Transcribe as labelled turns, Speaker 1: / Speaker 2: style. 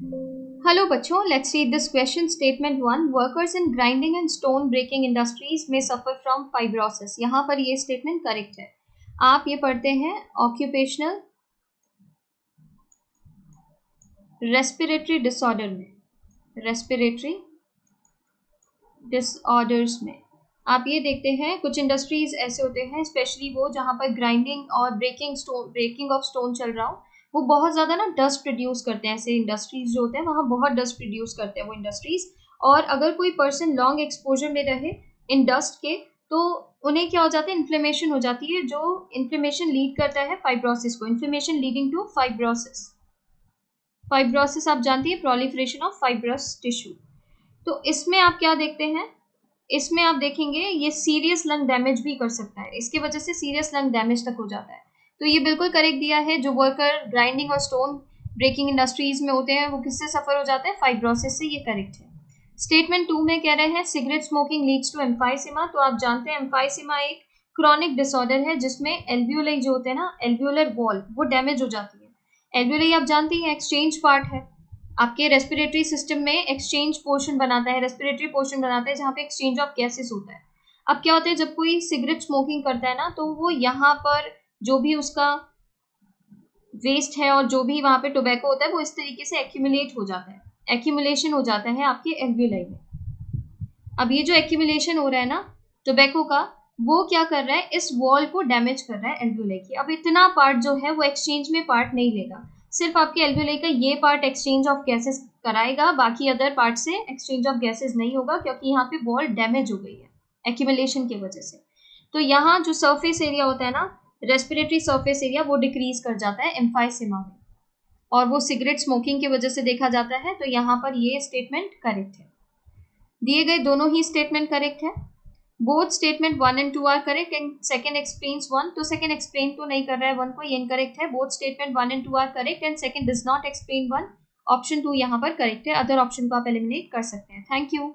Speaker 1: Hello बच्चों, let's read this question. Statement 1, workers in grinding and stone breaking industries में suffer from fibrosis. यहाँ पर ये statement correct है। आप ये पढ़ते हैं ऑक्यूपेशनल रेस्पिरेटरी डिसऑर्डर में, रेस्पिरेटरी डिसऑर्डर्स में आप ये देखते हैं कुछ इंडस्ट्रीज ऐसे होते हैं, स्पेशली वो जहाँ पर ग्राइंडिंग और ब्रेकिंग ऑफ स्टोन चल रहा हो, वो बहुत ज़्यादा ना डस्ट प्रोड्यूस करते हैं। ऐसे इंडस्ट्रीज जो होते हैं वहाँ बहुत डस्ट प्रोड्यूस करते हैं वो इंडस्ट्रीज। और अगर कोई पर्सन लॉन्ग एक्सपोजर में रहे इन डस्ट के, तो उन्हें क्या हो जाता है, इन्फ्लेमेशन हो जाती है, जो इन्फ्लेमेशन लीड करता है फाइब्रोसिस को। Inflammation leading to fibrosis. Fibrosis आप जानती है, प्रोलिफरेशन ऑफ फाइब्रस टिश्यू। तो इसमें आप क्या देखते हैं, इसमें आप देखेंगे ये सीरियस लंग डैमेज भी कर सकता है, इसकी वजह से सीरियस लंग डैमेज तक हो जाता है। तो ये बिल्कुल करेक्ट दिया है। जो वर्कर ग्राइंडिंग और स्टोन ब्रेकिंग इंडस्ट्रीज में होते हैं वो किससे सफर हो जाते हैं, फाइब्रोसिस से। ये करेक्ट है। स्टेटमेंट 2 में कह रहे हैं cigarette smoking leads to emphysema. तो आप जानते हैं एम्फाइसीमा एक क्रॉनिक डिसऑर्डर है जिसमें एल्वियोलाई जो होते हैं ना, एल्वियोलर वॉल, वो डैमेज हो जाती है। एल्वियोलाई आप जानती हैं एक्सचेंज पार्ट है आपके रेस्पिरेटरी सिस्टम में, एक्सचेंज पोर्शन बनाता है, रेस्पिरेटरी पोर्शन बनाता है जहाँ पे एक्सचेंज ऑफ गैसेस होता है। अब क्या होता है, जब कोई सिगरेट स्मोकिंग करता है ना, तो वो यहाँ पर जो भी उसका वेस्ट है और जो भी वहाँ पे टोबैको होता है वो इस तरीके से एक्यूमुलेट हो जाता है, एक्यूमुलेशन हो जाता है आपके एल्वियोलाई में। अब ये जो एक्यूमुलेशन हो रहा है ना टोबैको का, वो क्या कर रहा है, इस वॉल को डैमेज कर रहा है एल्वियोलाई की। अब इतना पार्ट जो है वो एक्सचेंज में पार्ट नहीं लेगा, सिर्फ आपके एल्वियोलाई का ये पार्ट एक्सचेंज ऑफ गैसेस कराएगा, बाकी अदर पार्ट से एक्सचेंज ऑफ गैसेस नहीं होगा, क्योंकि यहाँ पे वॉल डैमेज हो गई है एक्यूमुलेशन की वजह से। तो यहाँ जो सरफेस एरिया होता है ना, रेस्पिरेटरी सरफेस एरिया, वो डिक्रीज कर जाता है एम्फाइसीमा में, और वो सिगरेट स्मोकिंग की वजह से देखा जाता है। तो यहाँ पर ये स्टेटमेंट करेक्ट है। दिए गए दोनों ही स्टेटमेंट करेक्ट है। Both statement 1 and 2 are correct and second explains 1। तो सेकंड एक्सप्लेन तो नहीं कर रहा है 1 को, ये इनकरेक्ट है। Both statement 1 and 2 are correct and second does not explain 1। Option 2 यहाँ पर करेक्ट है, अदर ऑप्शन को आप एलिमिनेट कर सकते हैं। Thank you.